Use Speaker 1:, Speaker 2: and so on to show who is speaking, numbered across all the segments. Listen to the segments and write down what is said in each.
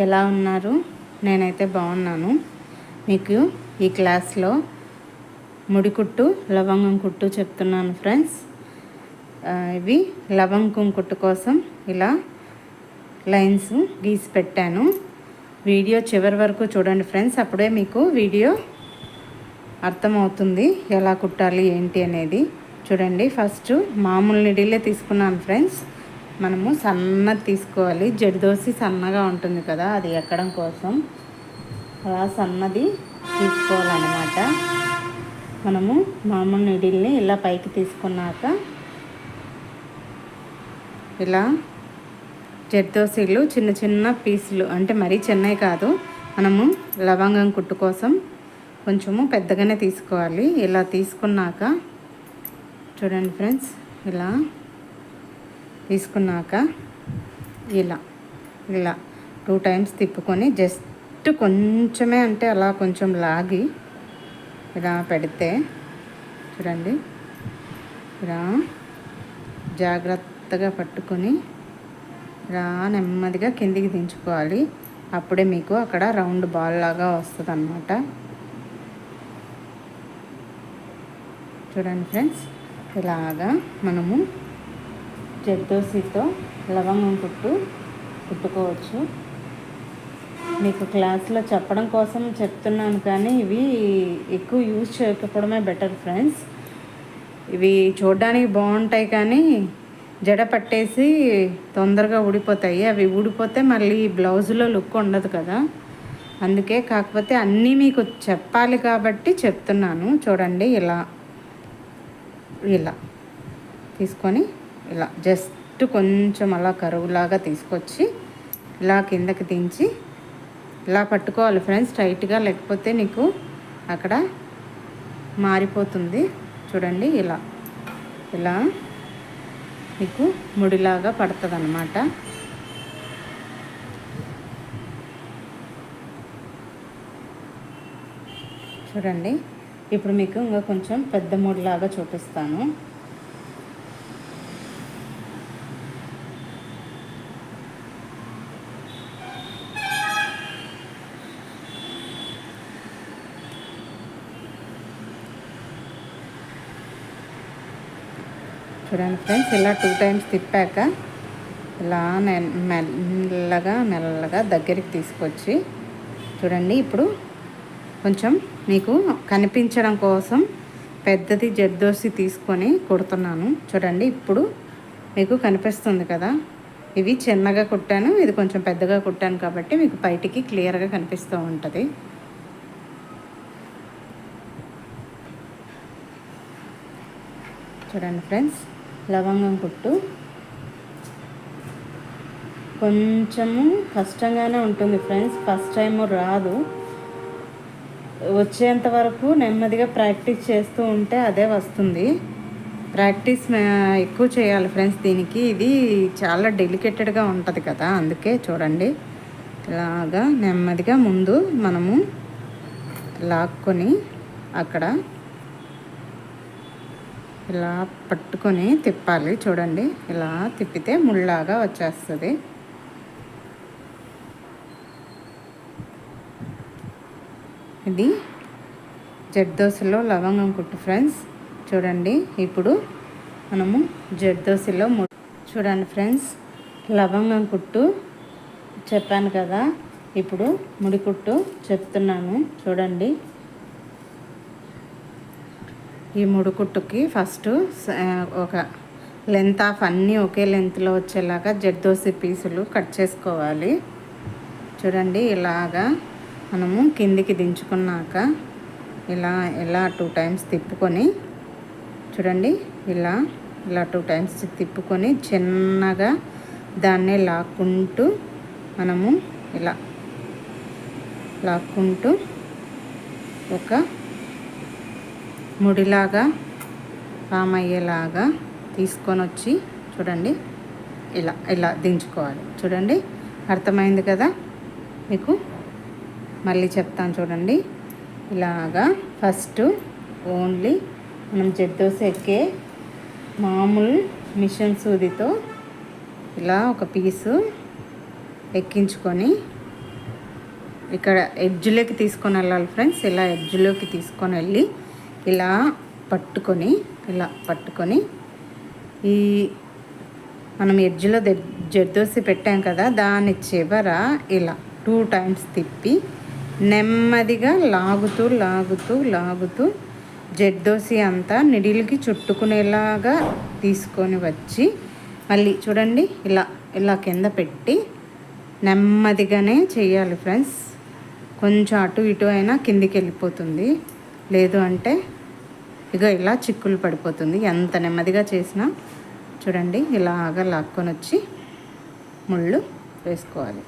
Speaker 1: ఎలా ఉన్నారు? నేనైతే బాగున్నాను. మీకు ఈ క్లాస్లో ముడి కుట్టు, లవంగం కుట్టు చెప్తున్నాను ఫ్రెండ్స్. ఇవి లవంగం కుట్టు కోసం ఇలా లైన్స్ గీసి పెట్టాను. వీడియో చివరి వరకు చూడండి ఫ్రెండ్స్, అప్పుడే మీకు వీడియో అర్థమవుతుంది ఎలా కుట్టాలి ఏంటి అనేది. చూడండి, ఫస్ట్ మామూలు నిడిలే తీసుకున్నాను ఫ్రెండ్స్. మనము సన్నది తీసుకోవాలి. జడిదోసి సన్నగా ఉంటుంది కదా, అది ఎక్కడం కోసం అలా సన్నది తీసుకోవాలన్నమాట. మనము మామూలు నిడిల్ని ఇలా పైకి తీసుకున్నాక ఇలా జడిదోసీలు చిన్న చిన్న పీసులు, అంటే మరీ చిన్నవి కాదు, మనము లవంగం కుట్టు కోసం కొంచెము పెద్దగానే తీసుకోవాలి. ఇలా తీసుకున్నాక చూడండి ఫ్రెండ్స్, ఇలా తీసుకున్నాక ఇలా 2 టైమ్స్ తిప్పుకొని జస్ట్ కొంచెమే, అంటే అలా కొంచెం లాగి ఇలా పెడితే చూడండి, ఇలా జాగ్రత్తగా పట్టుకొని ఇలా నెమ్మదిగా కిందికి దించుకోవాలి. అప్పుడే మీకు అక్కడ రౌండ్ బాల్ లాగా వస్తుంది అన్నమాట. చూడండి ఫ్రెండ్స్, ఇలాగా మనము జర్దోసీతో లవంగం కుట్టుకోవచ్చు. మీకు క్లాస్లో చెప్పడం కోసం చెప్తున్నాను, కానీ ఇవి ఎక్కువ యూజ్ చేయకపోవడమే బెటర్ ఫ్రెండ్స్. ఇవి చూడడానికి బాగుంటాయి కానీ జడ పట్టేసి తొందరగా ఊడిపోతాయి. అవి ఊడిపోతే మళ్ళీ బ్లౌజులో లుక్ ఉండదు కదా, అందుకే. కాకపోతే అన్నీ మీకు చెప్పాలి కాబట్టి చెప్తున్నాను. చూడండి, ఇలా తీసుకొని ఇలా జస్ట్ కొంచెం అలా కరువులాగా తీసుకొచ్చి ఇలా కిందకి దించి ఇలా పట్టుకోవాలి ఫ్రెండ్స్ టైట్గా, లేకపోతే నీకు అక్కడ మారిపోతుంది. చూడండి, ఇలా మీకు ముడిలాగా పడుతుంది అన్నమాట. చూడండి, ఇప్పుడు మీకు ఇంకా కొంచెం పెద్ద ముడిలాగా చూపిస్తాను. చూడండి ఫ్రెండ్స్, ఇలా 2 టైమ్స్ తిప్పాక ఇలా మెల్లగా దగ్గరికి తీసుకొచ్చి చూడండి. ఇప్పుడు కొంచెం మీకు కనిపించడం కోసం పెద్దది జర్దోసి తీసుకొని కుడుతున్నాను. చూడండి, ఇప్పుడు మీకు కనిపిస్తుంది కదా, ఇవి చిన్నగా కుట్టాను, ఇది కొంచెం పెద్దగా కుట్టాను కాబట్టి మీకు బయటికి క్లియర్గా కనిపిస్తూ ఉంటుంది. చూడండి ఫ్రెండ్స్, లవంగం కుట్టు కొంచెము కష్టంగానే ఉంటుంది ఫ్రెండ్స్. ఫస్ట్ టైం రాదు, వచ్చేంత వరకు నెమ్మదిగా ప్రాక్టీస్ చేస్తూ ఉంటే అదే వస్తుంది. ప్రాక్టీస్ ఎక్కువ చేయాలి ఫ్రెండ్స్ దీనికి. ఇది చాలా డెలికేటెడ్గా ఉంటుంది కదా, అందుకే. చూడండి, ఇలాగా నెమ్మదిగా ముందు మనము లాక్కొని అక్కడ ఇలా పట్టుకొని తిప్పాలి. చూడండి, ఇలా తిప్పితే ముళ్ళలాగా వచ్చేస్తుంది. ఇది జర్దోసిలో లవంగం కుట్టు ఫ్రెండ్స్. చూడండి, ఇప్పుడు మనము జర్దోసిలో చూడండి ఫ్రెండ్స్, లవంగం కుట్టు చెప్పాను కదా, ఇప్పుడు ముడి కుట్టు చెప్తున్నాను. చూడండి, ఈ ముడి కుట్టుకి ఫస్ట్ ఒక లెంత్ ఆఫ్ అన్నీ ఒకే లెంత్లో వచ్చేలాగా జర్దోసి పీసులు కట్ చేసుకోవాలి. చూడండి, ఇలాగా మనము కిందికి దించుకున్నాక ఇలా 2 టైమ్స్ తిప్పుకొని చూడండి, ఇలా 2 టైమ్స్ తిప్పుకొని చిన్నగా దాన్ని లాక్కుంటూ మనము ఇలా లాక్కుంటూ ఒక ముడిలాగా ఫామ్ అయ్యేలాగా తీసుకొని వచ్చి చూడండి, ఇలా దించుకోవాలి. చూడండి, అర్థమైంది కదా మీకు. మళ్ళీ చెప్తాను చూడండి. ఇలాగా ఫస్ట్ ఓన్లీ మనం జర్దోసి ఎక్కే మామూలు మిషన్ సూదితో ఇలా ఒక పీసు ఎక్కించుకొని ఇక్కడ ఎడ్జ్లోకి తీసుకొని వెళ్ళాలి ఫ్రెండ్స్. ఇలా ఎడ్జ్లోకి తీసుకొని వెళ్ళి ఇలా పట్టుకొని ఈ మనం ఎడ్జ్లో జర్దోసి పెట్టాం కదా, దాని చివర ఇలా 2 times తిప్పి నెమ్మదిగా లాగుతూ జర్దోసి అంతా నిడిల్కి చుట్టుకునేలాగా తీసుకొని వచ్చి మళ్ళీ చూడండి ఇలా కింద పెట్టి నెమ్మదిగానే చేయాలి ఫ్రెండ్స్. కొంచెం అటు ఇటు అయినా కిందికి వెళ్ళిపోతుంది, లేదు అంటే ఇలా చిక్కులు పడిపోతుంది. ఎంత నెమ్మదిగా చేసినా చూడండి ఇలాగా లాక్కొని వచ్చి ముళ్ళు వేసుకోవాలి.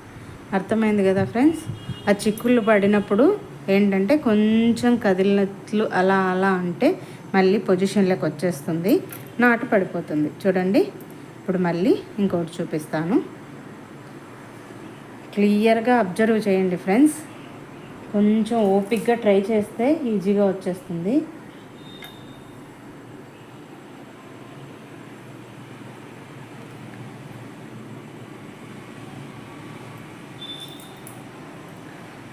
Speaker 1: అర్థమైంది కదా ఫ్రెండ్స్. ఆ చిక్కులు పడినప్పుడు ఏంటంటే కొంచెం కదిలినట్లు అలా అంటే మళ్ళీ పొజిషన్లోకి వచ్చేస్తుంది, నాటు పడిపోతుంది. చూడండి ఇప్పుడు మళ్ళీ ఇంకోటి చూపిస్తాను. క్లియర్గా అబ్జర్వ్ చేయండి ఫ్రెండ్స్. కొంచెం ఓపిక్గా ట్రై చేస్తే ఈజీగా వచ్చేస్తుంది.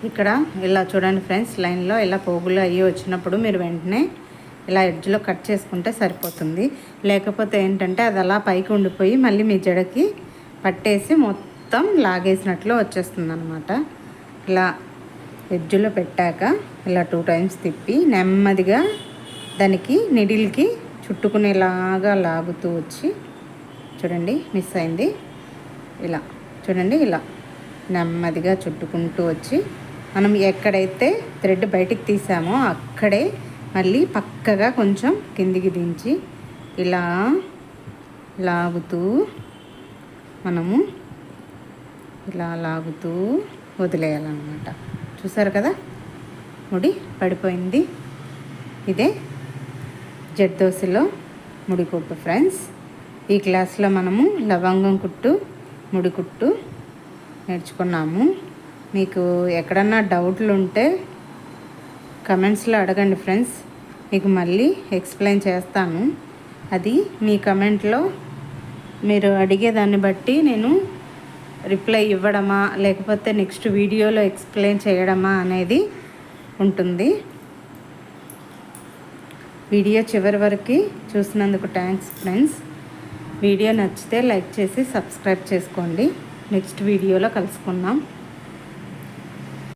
Speaker 1: ఇక్కడ ఇలా చూడండి ఫ్రెండ్స్, లైన్లో ఇలా పోగులు అయ్యి వచ్చినప్పుడు మీరు వెంటనే ఇలా ఎడ్జ్లో కట్ చేసుకుంటే సరిపోతుంది. లేకపోతే ఏంటంటే అది అలా పైకి ఉండిపోయి మళ్ళీ మీ జడకి పట్టేసి మొత్తం లాగేసినట్లు వచ్చేస్తుంది అనమాట. ఇలా ఎడ్జ్లో పెట్టాక ఇలా 2 times తిప్పి నెమ్మదిగా దానికి నిడిల్కి చుట్టుకునేలాగా లాగుతూ వచ్చి చూడండి, మిస్ అయింది. ఇలా చూడండి, ఇలా నెమ్మదిగా చుట్టుకుంటూ వచ్చి మనం ఎక్కడైతే థ్రెడ్ బయటికి తీసామో అక్కడే మళ్ళీ పక్కగా కొంచెం కిందికి దించి ఇలా లాగుతూ మనము ఇలా లాగుతూ వదిలేయాలన్నమాట. చూసారు కదా, ముడి పడిపోయింది. ఇదే జర్దోసిలో ముడి కుట్టు ఫ్రెండ్స్. ఈ క్లాస్లో మనము లవంగం కుట్టు, ముడి కుట్టు నేర్చుకున్నాము. మీకు ఎక్కడన్నా డౌట్లు ఉంటే కమెంట్స్లో అడగండి ఫ్రెండ్స్, మీకు మళ్ళీ ఎక్స్ప్లెయిన్ చేస్తాను. అది మీ కమెంట్లో మీరు అడిగేదాన్ని బట్టి నేను రిప్లై ఇవ్వడమా లేకపోతే నెక్స్ట్ వీడియోలో ఎక్స్ప్లెయిన్ చేయడమా అనేది ఉంటుంది. వీడియో చివరి వరకు చూసినందుకు థ్యాంక్స్ ఫ్రెండ్స్. వీడియో నచ్చితే లైక్ చేసి సబ్స్క్రైబ్ చేసుకోండి. నెక్స్ట్ వీడియోలో కలుసుకుందాం.